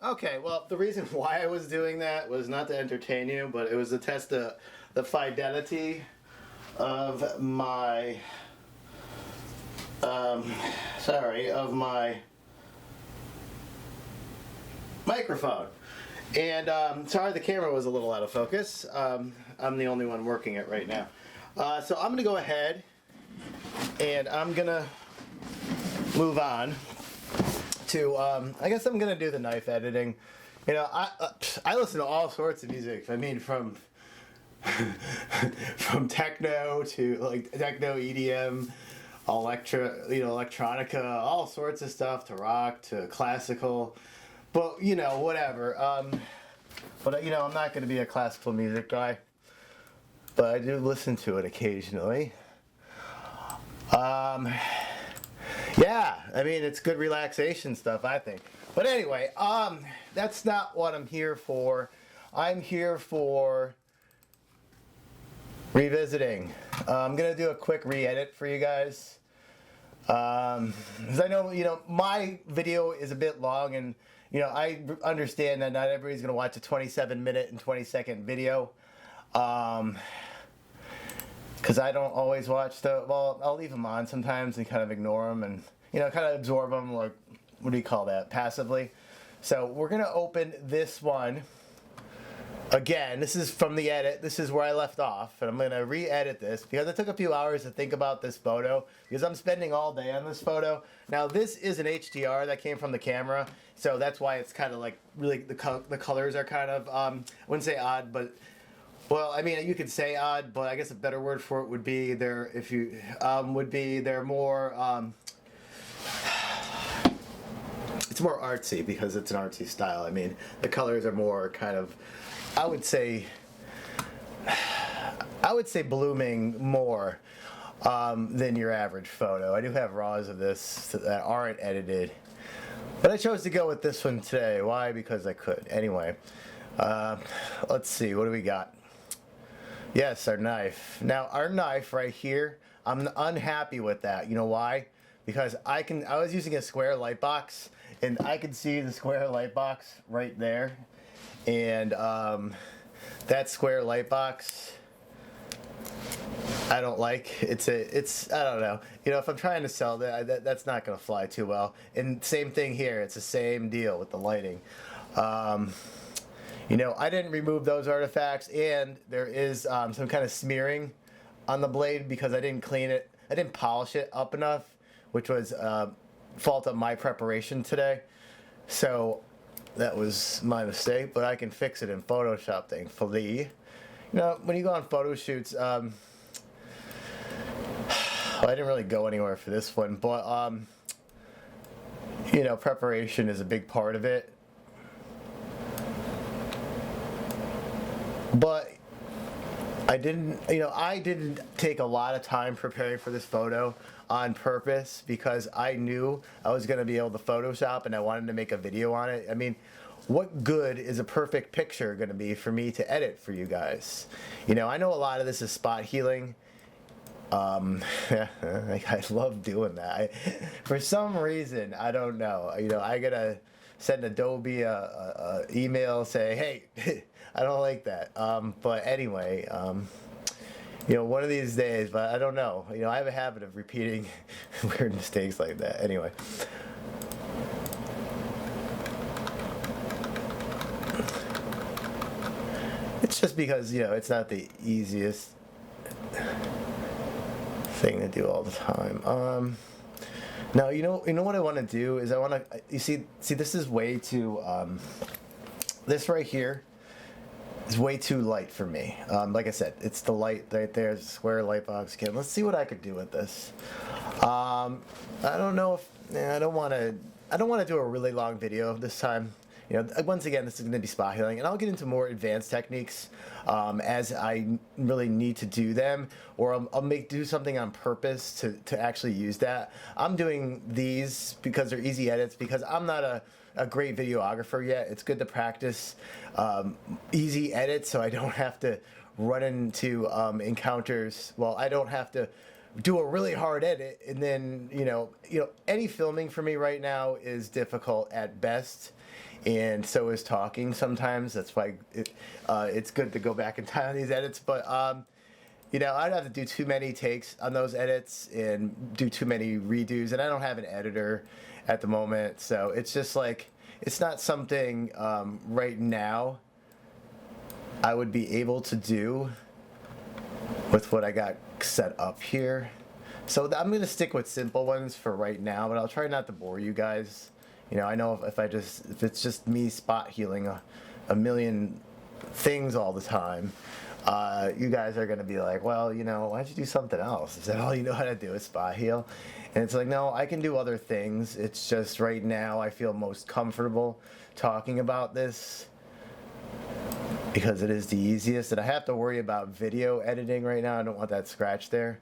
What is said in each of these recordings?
Okay, well, the reason why I was doing that was not to entertain you, but it was to test the fidelity of my, of my microphone. And sorry, the camera was a little out of focus. I'm the only one working it right now. So I'm going to go ahead and I'm going to move on to, I guess I'm going to do the knife editing. You know, I listen to all sorts of music. I mean, from techno to like techno, EDM, electronica, all sorts of stuff, to rock, to classical. But, you know, whatever. But, you know, I'm not going to be a classical music guy. But I do listen to it occasionally. Yeah, I mean, it's good relaxation stuff, I think. But anyway, that's not what I'm here for. I'm here for revisiting. I'm going to do a quick re-edit for you guys. Because I know, you know, my video is a bit long, and, you know, I understand that not everybody's going to watch a 27-minute and 20-second video. Because I don't always watch well, I'll leave them on sometimes and kind of ignore them and, you know, kind of absorb them, like, what do you call that, passively. So we're going to open this one. Again, this is from the edit. This is where I left off, and I'm going to re-edit this because it took a few hours to think about this photo because I'm spending all day on this photo. Now, this is an HDR that came from the camera, so that's why it's kind of like really the colors are kind of, I wouldn't say odd, but, well, I mean, you could say odd, but I guess a better word for it would be they're more, it's more artsy because it's an artsy style. I mean, the colors are more kind of, I would say blooming more than your average photo. I do have raws of this that aren't edited, but I chose to go with this one today. Why? Because I could. Anyway, let's see. What do we got? Yes, our knife. Now, our knife right here, I'm unhappy with that. You know why? Because I was using a square light box, and I could see the square light box right there. And that square light box, I don't like. It's I don't know. You know, if I'm trying to sell that's not going to fly too well. And same thing here. It's the same deal with the lighting. You know, I didn't remove those artifacts, and there is some kind of smearing on the blade because I didn't clean it. I didn't polish it up enough, which was fault of my preparation today. So that was my mistake, but I can fix it in Photoshop, thankfully. You know, when you go on photo shoots, well, I didn't really go anywhere for this one, but, you know, preparation is a big part of it. But I didn't take a lot of time preparing for this photo on purpose because I knew I was going to be able to Photoshop and I wanted to make a video on it. I mean, what good is a perfect picture going to be for me to edit for you guys? You know, I know a lot of this is spot healing. I love doing that. For some reason, I don't know. You know, I gotta send Adobe a email say, hey, I don't like that. But anyway, you know, one of these days, but I don't know. You know, I have a habit of repeating weird mistakes like that. Anyway. It's just because, you know, it's not the easiest thing to do all the time. Now, you know what I want to do is I want to, you see, this is way too, this right here is way too light for me. Like I said, it's the light right there, it's a square light box again. Let's see what I could do with this. I don't know if, I don't want to do a really long video this time. You know, once again, this is going to be spot healing, and I'll get into more advanced techniques as I really need to do them, or I'll do something on purpose to actually use that. I'm doing these because they're easy edits, because I'm not a great videographer yet. It's good to practice easy edits so I don't have to run into encounters. Well, I don't have to do a really hard edit, and then you know any filming for me right now is difficult at best. and so is talking sometimes. That's why it's good to go back in time on these edits. But you know, I'd have to do too many takes on those edits and do too many redos, and I don't have an editor at the moment, so it's just like it's not something right now I would be able to do with what I got set up here. So I'm gonna stick with simple ones for right now, but I'll try not to bore you guys. You know, I know if it's just me spot healing a million things all the time, you guys are gonna be like, well, you know, why'd you do something else? Is that all you know how to do is spot heal? And it's like, no, I can do other things. It's just right now I feel most comfortable talking about this because it is the easiest, and I have to worry about video editing right now. I don't want that scratch there.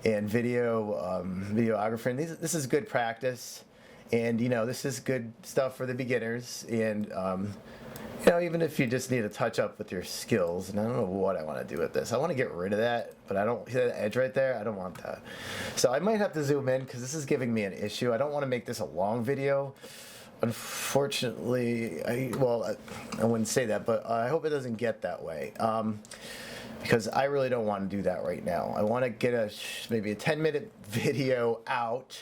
And videographer. And this is good practice, and you know, this is good stuff for the beginners. And you know, even if you just need to touch up with your skills, and I don't know what I want to do with this. I want to get rid of that, but I don't see that edge right there. I don't want that. So I might have to zoom in because this is giving me an issue. I don't want to make this a long video. Unfortunately, I wouldn't say that, but I hope it doesn't get that way. Because I really don't want to do that right now. I want to get maybe a 10-minute video out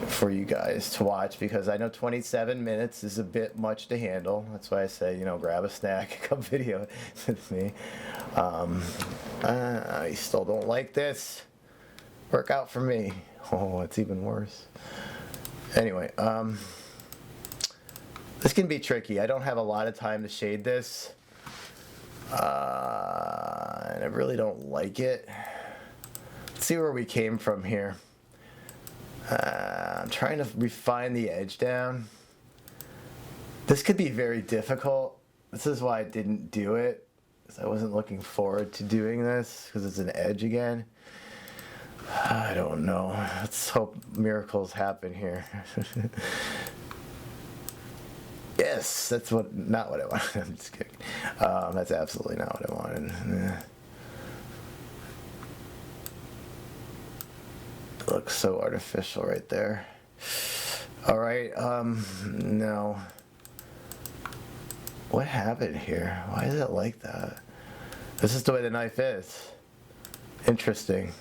for you guys to watch, because I know 27 minutes is a bit much to handle. That's why I say, you know, grab a snack, come video with me. I still don't like this. Work out for me. Oh, it's even worse. Anyway, this can be tricky. I don't have a lot of time to shade this. And I really don't like it. Let's see where we came from here. I'm trying to refine the edge down. This could be very difficult. This is why I didn't do it, because I wasn't looking forward to doing this, because it's an edge again. I don't know. Let's hope miracles happen here. Yes, that's not what I wanted. I'm just kidding. That's absolutely not what I wanted. It looks so artificial right there. All right, no. What happened here? Why is it like that? This is the way the knife is. Interesting.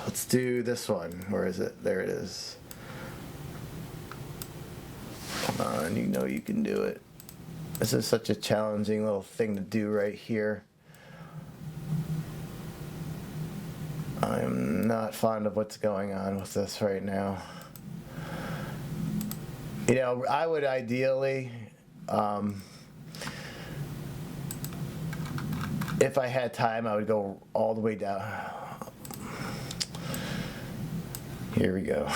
Let's do this one. Where is it? There it is. Come on, you know you can do it. This is such a challenging little thing to do right here. I'm not fond of what's going on with this right now. You know, I would ideally, if I had time, I would go all the way down. Here we go.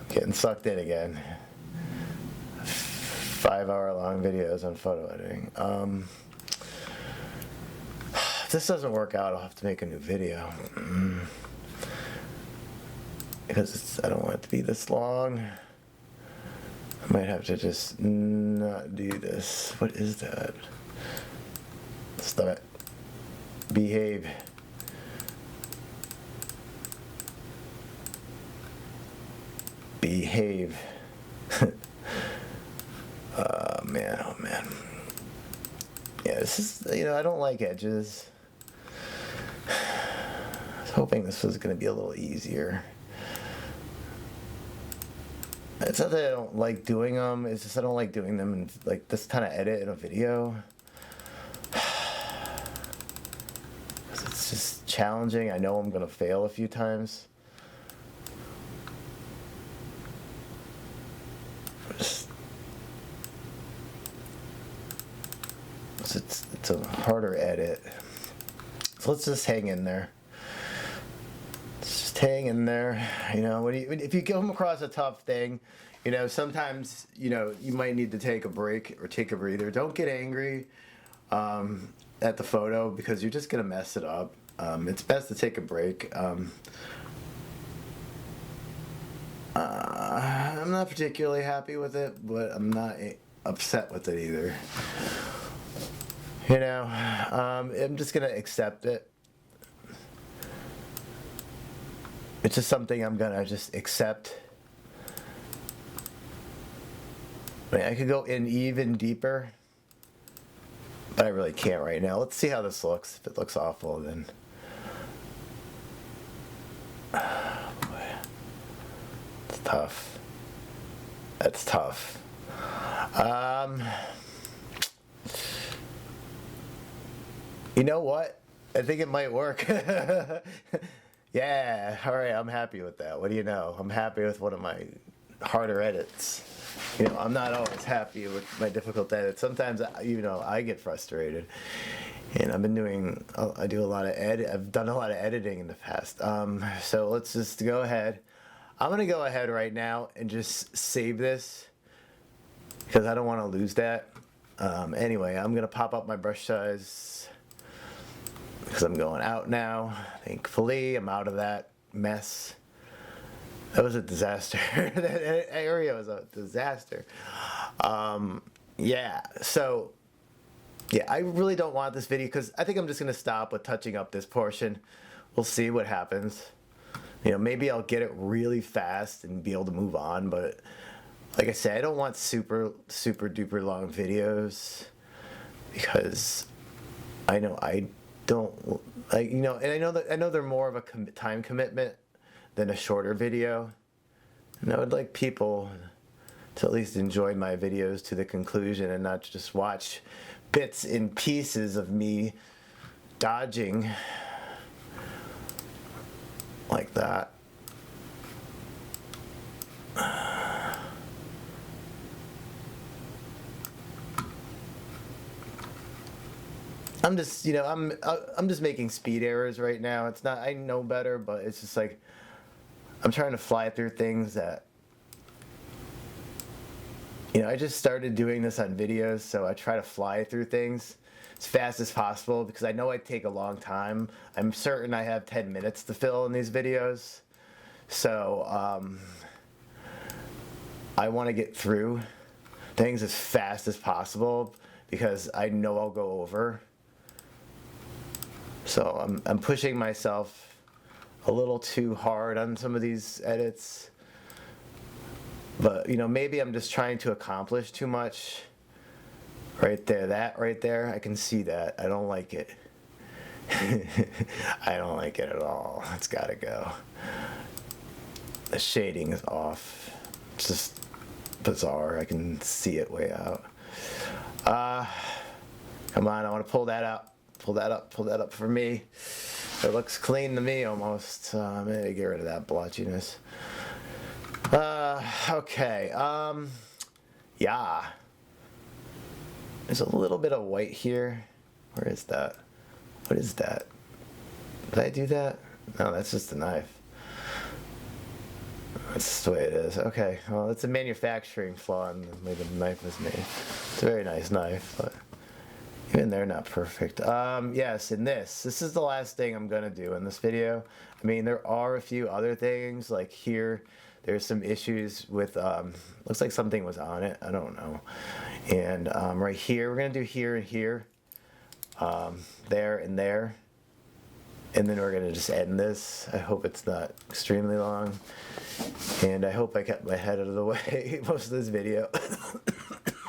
Getting sucked in again. 5-hour-long videos on photo editing. If this doesn't work out, I'll have to make a new video. Because I don't want it to be this long. I might have to just not do this. What is that? Stop it. Behave. Behave. Oh man. Yeah, this is, you know, I don't like edges. I was hoping this was going to be a little easier. It's not that I don't like doing them, it's just I don't like doing them in like this kind of edit in a video. It's just challenging. I know I'm going to fail a few times. It's a harder edit. So let's just hang in there. Let's just hang in there. You know, if you come across a tough thing, you know, sometimes, you know, you might need to take a break or take a breather. Don't get angry at the photo, because you're just going to mess it up. It's best to take a break. I'm not particularly happy with it, but I'm not upset with it either. You know, I'm just going to accept it. It's just something I'm gonna just accept. I mean, I could go in even deeper, but I really can't right now. Let's see how this looks. If it looks awful, then it's tough. That's tough. You know what? I think it might work. Yeah, all right, I'm happy with that. What do you know? I'm happy with one of my harder edits. You know, I'm not always happy with my difficult edits. Sometimes, you know, I get frustrated. And I've been doing, I do a lot of I've done a lot of editing in the past. So let's just go ahead. I'm going to go ahead right now and just save this because I don't want to lose that. Anyway, I'm going to pop up my brush size because I'm going out now. Thankfully, I'm out of that mess. That was a disaster. That area was a disaster. Yeah, so, yeah, I really don't want this video because I think I'm just going to stop with touching up this portion. We'll see what happens. You know, maybe I'll get it really fast and be able to move on, but like I said, I don't want super duper long videos because I know I don't like, you know, and I know they're more of a time commitment than a shorter video. And I would like people to at least enjoy my videos to the conclusion and not just watch bits and pieces of me dodging like that. I'm just, you know, I'm just making speed errors right now. It's not, I know better, but it's just like I'm trying to fly through things that, you know, I just started doing this on videos, so I try to fly through things as fast as possible because I know I take a long time. I'm certain I have 10 minutes to fill in these videos. So I want to get through things as fast as possible because I know I'll go over. So I'm pushing myself a little too hard on some of these edits. But, you know, maybe I'm just trying to accomplish too much. Right there, that right there, I can see that. I don't like it. I don't like it at all. It's gotta go. The shading is off. It's just bizarre. I can see it way out. Come on, I want to pull that out. Pull that up for me. It looks clean to me almost. I'm gonna get rid of that blotchiness. Okay. Yeah. There's a little bit of white here. Where is that? What is that? Did I do that? No, that's just a knife. That's the way it is. Okay, well, it's a manufacturing flaw in the way the knife was made. It's a very nice knife, but even they're not perfect. Yes, and this is the last thing I'm gonna do in this video. I mean, there are a few other things, like here, there's some issues with, looks like something was on it, I don't know. And right here, we're gonna do here and here, there and there. And then we're gonna just end this. I hope it's not extremely long. And I hope I kept my head out of the way most of this video.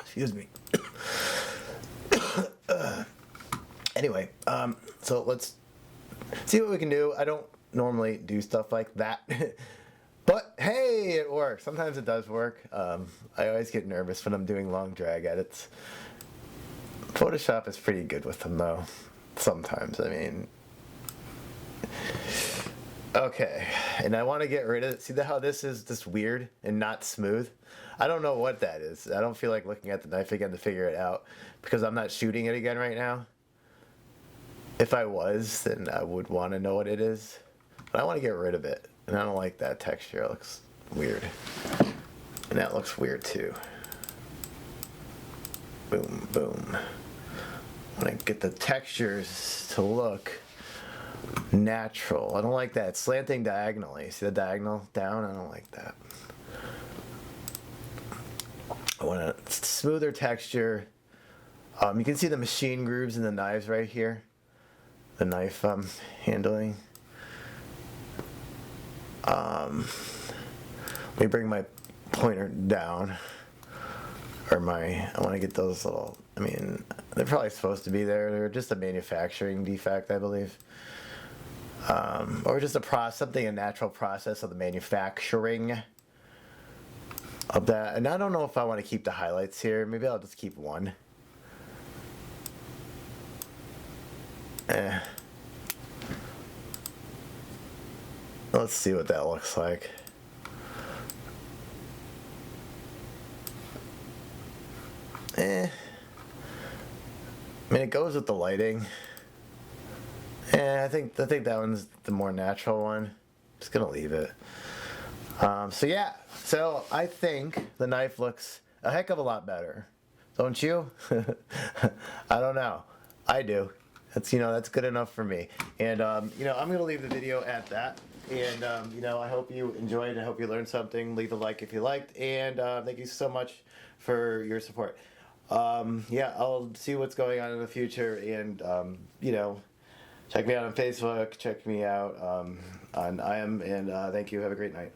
Excuse me. Anyway, so let's see what we can do. I don't normally do stuff like that. But hey, it works. Sometimes it does work. I always get nervous when I'm doing long drag edits. Photoshop is pretty good with them though. Sometimes, I mean. Okay, and I want to get rid of it. See how this is just weird and not smooth? I don't know what that is. I don't feel like looking at the knife again to figure it out because I'm not shooting it again right now. If I was, then I would want to know what it is. But I want to get rid of it. And I don't like that texture. It looks weird. And that looks weird too. Boom, boom. I want to get the textures to look natural. I don't like that. It's slanting diagonally. See the diagonal down? I don't like that. I want a smoother texture. You can see the machine grooves in the knives right here. The knife I'm handling. Let me bring my pointer down. Or I want to get those little, I mean, they're probably supposed to be there. They're just a manufacturing defect, I believe. Or just a natural process of the manufacturing of that. And I don't know if I want to keep the highlights here. Maybe I'll just keep one. Let's see what that looks like. I mean, it goes with the lighting. I think that one's the more natural one. Just gonna leave it. So yeah, so I think the knife looks a heck of a lot better, don't you? I don't know. I do. That's good enough for me. And I'm gonna leave the video at that. And I hope you enjoyed. I hope you learned something. Leave a like if you liked. And thank you so much for your support. I'll see what's going on in the future, and check me out on Facebook, check me out on IM, and thank you. Have a great night.